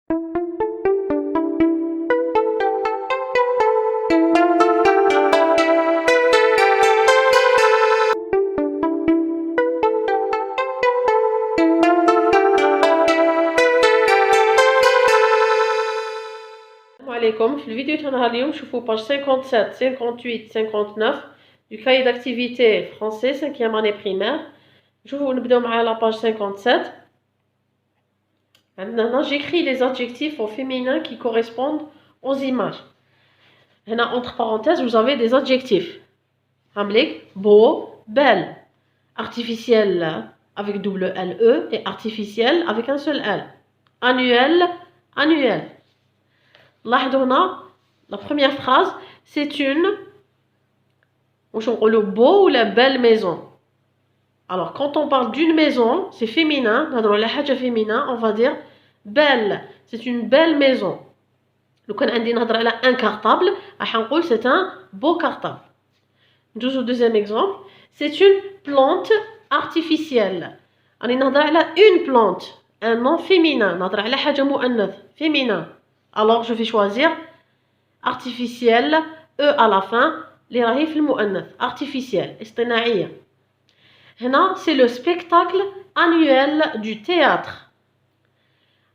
عليكم في الفيديو تاعنا اليوم شوفوا باج 57 58 59 du cahier d'activité français 5e année primaire. شوفوا نبداو مع la page 57. عندنا j'écris les adjectifs au féminin qui correspondent aux images. هنا entre parenthèses vous avez des adjectifs. عاملك beau, belle, artificiel avec double LE et artificiel avec un seul L. Annuel, annuel. لاحظوا هنا la première phrase c'est une واش نقولوا beau ou la belle maison. Alors quand on parle d'une maison c'est féminin نهضروا على حاجه féminin on va dire belle, c'est une belle maison. لو كان عندي نهضر على un cartable راح نقول c'est un beau cartable. ندوزو deuxième exemple c'est une plante artificielle. راني نهضر على une plante un nom féminin نهضر على حاجه مؤنث féminin. Alors je vais choisir artificiel E à la fin اللي راهي في المؤنث artificiel اصطناعية. هنا c'est le spectacle annuel du théâtre.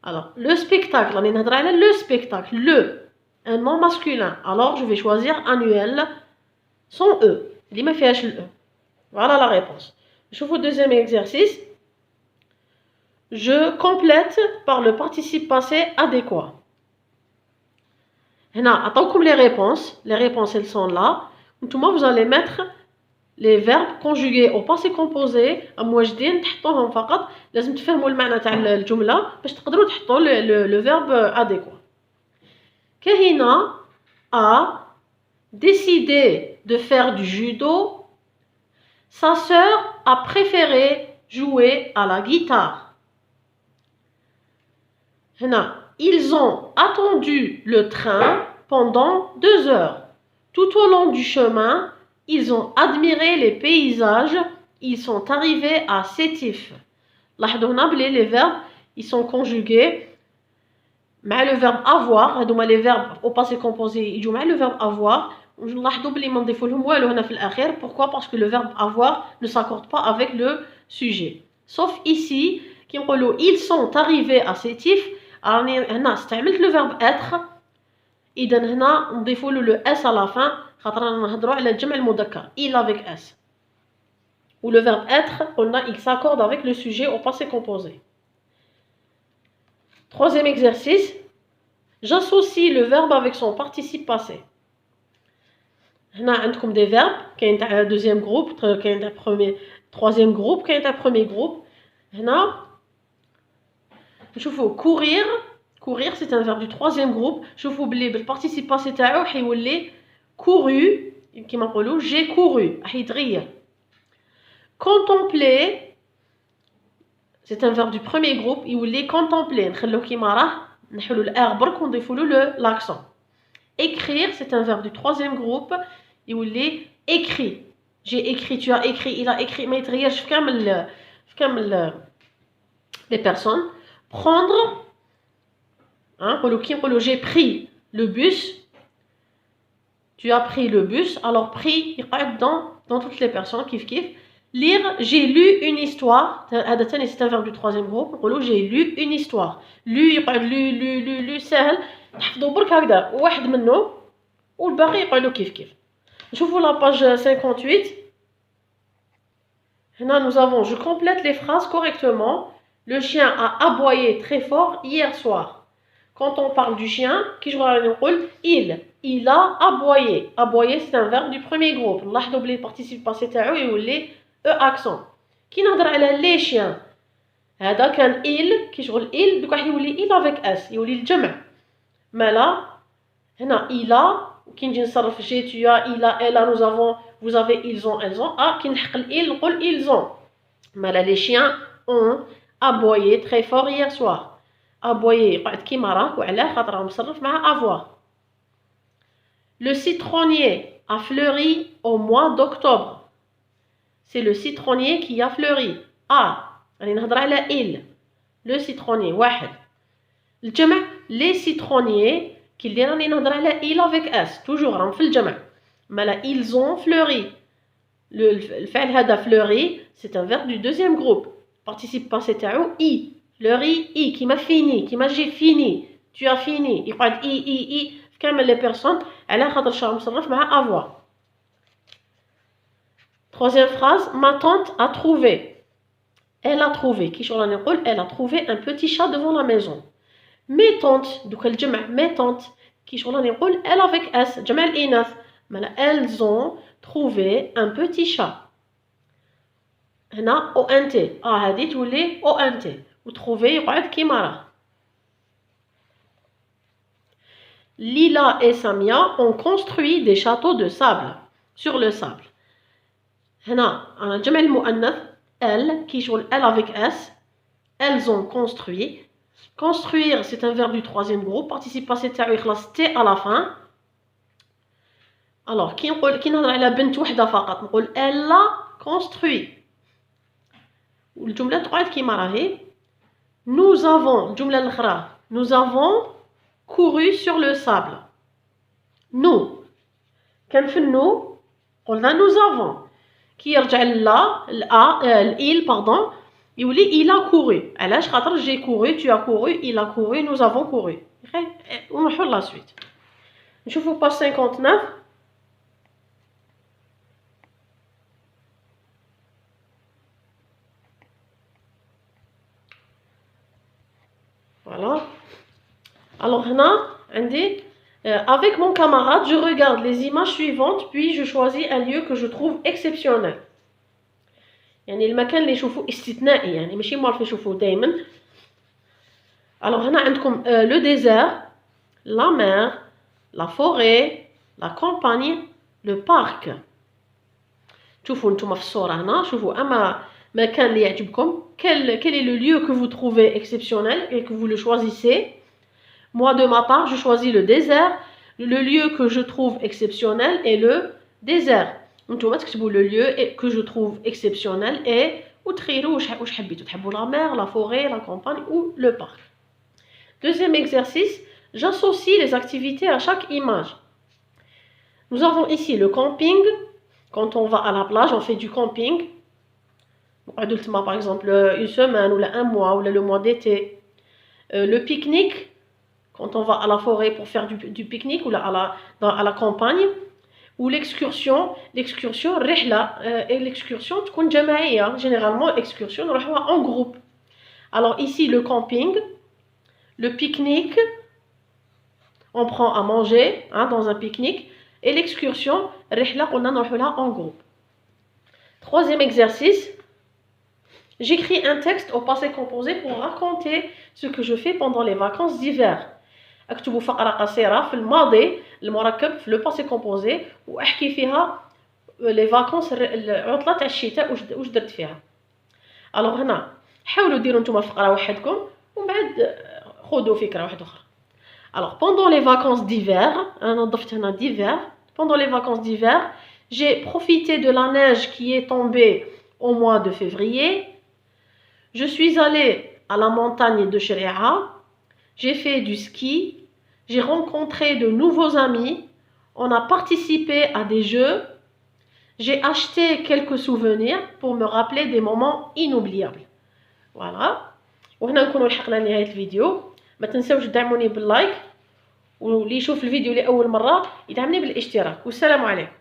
Alors le spectacle راني نهضر على le spectacle le un nom masculin. Alors je vais choisir annuel sans E اللي ما فيهاش ال E. Voilà la réponse. نشوفوا deuxième exercice. Je complète par le participe passé adéquat. هنا عطاوكم les réponses elles sont là. نتوما vous allez mettre les verbes conjugués au passé composé مواجدين تحطوهم فقط. لازم تفهموا المعنى تاع الجملة باش تقدروا تحطوا le verbe adéquat. Kahina a décidé de faire du judo. Sa sœur a préféré jouer à la guitare. هنا ils ont attendu le train pendant 2 heures. Tout au long du chemin, ils ont admiré les paysages. Ils sont arrivés à Sétif. لاحظوا هنا بلي les verbes ils sont conjugués مع le verbe avoir. هذوما les verbes au passé composé يجوا مع le verbe avoir. نلاحظوا بلي ما نضيفوا لهم والو هنا في الأخير. Pourquoi? Parce que le verbe avoir ne s'accorde pas avec le sujet. Sauf ici كي نقولوا ils sont arrivés à Sétif. راني هنا استعملت لو فيرب اتر. اذا هنا نضيفوا له لو اس على فان خاطر رانا نهضروا على الجمع المذكر il avec s. ou le verbe être قلنا il s'accorde avec le sujet au passé composé. Troisième exercice. J'associe le verbe avec son participe passé. هنا عندكم des verbes كاين تاع deuxième groupe كاين تاع premier troisième groupe كاين تاع premier groupe. هنا نشوفوا courir. Courir c'est un verbe du troisième groupe. شوفوا بلي بالparticipe passé تاعو حيولي couru كيما نقولوا j'ai couru راح يتغير. Contempler c'est un verbe du premier groupe يولي contempler نخلوه كيما راه نحلوا الار برك ونضيفوا له l'accent. Écrire c'est un verbe du troisième groupe يولي écrit j'ai écrit tu as écrit il a écrit ما يتغيرش في كامل les personnes. Prendre j'ai pris le bus. Tu as pris le bus. Alors pris يقعد dans toutes les personnes كيف كيف. Lire j'ai lu une histoire. هذا ثاني c'est un verbe du troisième groupe. نقولوا j'ai lu une histoire. lu يقعد lu سهل تحفظوا برك هكذا واحد منه والباقي يقعدوا كيف كيف. نشوفوا la page 58. هنا nous avons je complète les phrases correctement. Le chien a aboyé très fort hier soir. Quand on parle du chien, il a aboyé. Aboyer c'est un verbe du premier groupe. نلاحظوا بلي participe passé تاعو يولي e accent. كي نهضر على les chiens هذا كان il كي شغل il دوك راح يولي il avec s يولي الجمع. مالا هنا il a كي نجي نصرف j'ai tu as il a elle a nous avons vous avez ils ont elles ont كي نحق il نقول ils ont. مالا les chiens ont aboyé très fort hier soir. Aboyer يقعد كيما راه وعلاه خاطر راه مصرف مع avoir. Le citronnier a fleuri au mois d'octobre. C'est le citronnier qui a fleuri. راني نهضر على il. Le citronnier واحد. الجمع les citronniers كي راني نهضر على il avec s toujours راهم في الجمع مالا ils ont fleuri الفعل هذا fleuri c'est un verbe du deuxième groupe participe passé تاعو i fleuri i كيما fini كيما j'ai fini tu as fini يقعد i في كامل لي بيرسون على خاطر شرح مصرف مع avoir. Troisième phrase, ma tante a trouvé. Elle a trouvé. Qui شغل نقول elle a trouvé un petit chat devant la maison. Mes tantes, دوك الجمع mes tantes. Qui شغل نقول elle avec s جمع الإناث. مالا elles ont trouvé un petit chat. هنا ONT. هذه تولي ONT. وتروفي يقعد كيما راه. Lila et Samia ont construit des châteaux de sable sur le sable. هنا أنا جمع المؤنث elles qui شغل elle avec s elles ont construit. Construire c'est un verbe du troisième groupe participe passé تاعو يخلص t à la fin. Alors كي نهضر على بنت وحده فقط نقول elle a construit. والجملة تقعد كيما راهي. Nous avons الجملة الأخرى nous avons couru sur le sable. Nous كان في nous قلنا nous avons كي يرجع لا il pardon يولي il a couru علاش خاطر j'ai couru tu as couru il a couru nous avons couru ونروحو لا سويت نشوفو باج 59. Voilà. Alors هنا عندي avec mon camarade je regarde les images suivantes puis je choisis un lieu que je trouve exceptionnel. يعني المكان اللي نشوفو استثنائي يعني ماشي معروف نشوفوه دائما. Alors هنا عندكم le désert, la mer, la forêt, la campagne, le parc. شوفوا نتوما في الصورة هنا شوفوا أما مكان اللي يعجبكم quel est le lieu que vous trouvez exceptionnel et que vous le choisissez. Moi de ma part je choisis le désert. Le lieu que je trouve exceptionnel est le désert. نتوما تكتبوا le lieu que je trouve exceptionnel et وتخيروا واش حبيتوا تحبوا la mer, la forêt, la campagne ou le parc. Deuxième exercice, j'associe les activités à chaque image. Nous avons ici le camping. Quand on va à la plage, on fait du camping. Par exemple, une semaine ou un mois ou le mois d'été. Le pique-nique, quand on va à la forêt pour faire du pique-nique ou à la campagne. Ou l'excursion, rihla, et l'excursion, généralement, excursion, en groupe. Alors ici, le camping, le pique-nique, on prend à manger dans un pique-nique. Et l'excursion, rihla, on a en groupe. Troisième exercice, j'écris un texte au passé composé pour raconter ce que je fais pendant les vacances d'hiver. اكتبوا فقرة قصيرة في الماضي المركب في لو باسي كومبوزي واحكي فيها لي فاكونس العطلة تاع الشتاء واش درت فيها. الوغ هنا حاولوا ديروا نتوما فقرة وحدكم ومن بعد خذوا فكرة واحدة أخرى. الوغ pendant les vacances d'hiver أنا ضفت هنا d'hiver. Pendant les vacances d'hiver j'ai profité de la neige qui est tombée au mois de février. Je suis allée à la montagne de Shari'a. J'ai fait du ski. J'ai rencontré de nouveaux amis. On a participé à des jeux. J'ai acheté quelques souvenirs pour me rappeler des moments inoubliables. Voilà. وهنا نكونوا لحقنا لنهاية الفيديو. ما تنسوش تدعموني باللايك واللي يشوف الفيديو لأول مرة يدعمني بالاشتراك والسلام عليكم.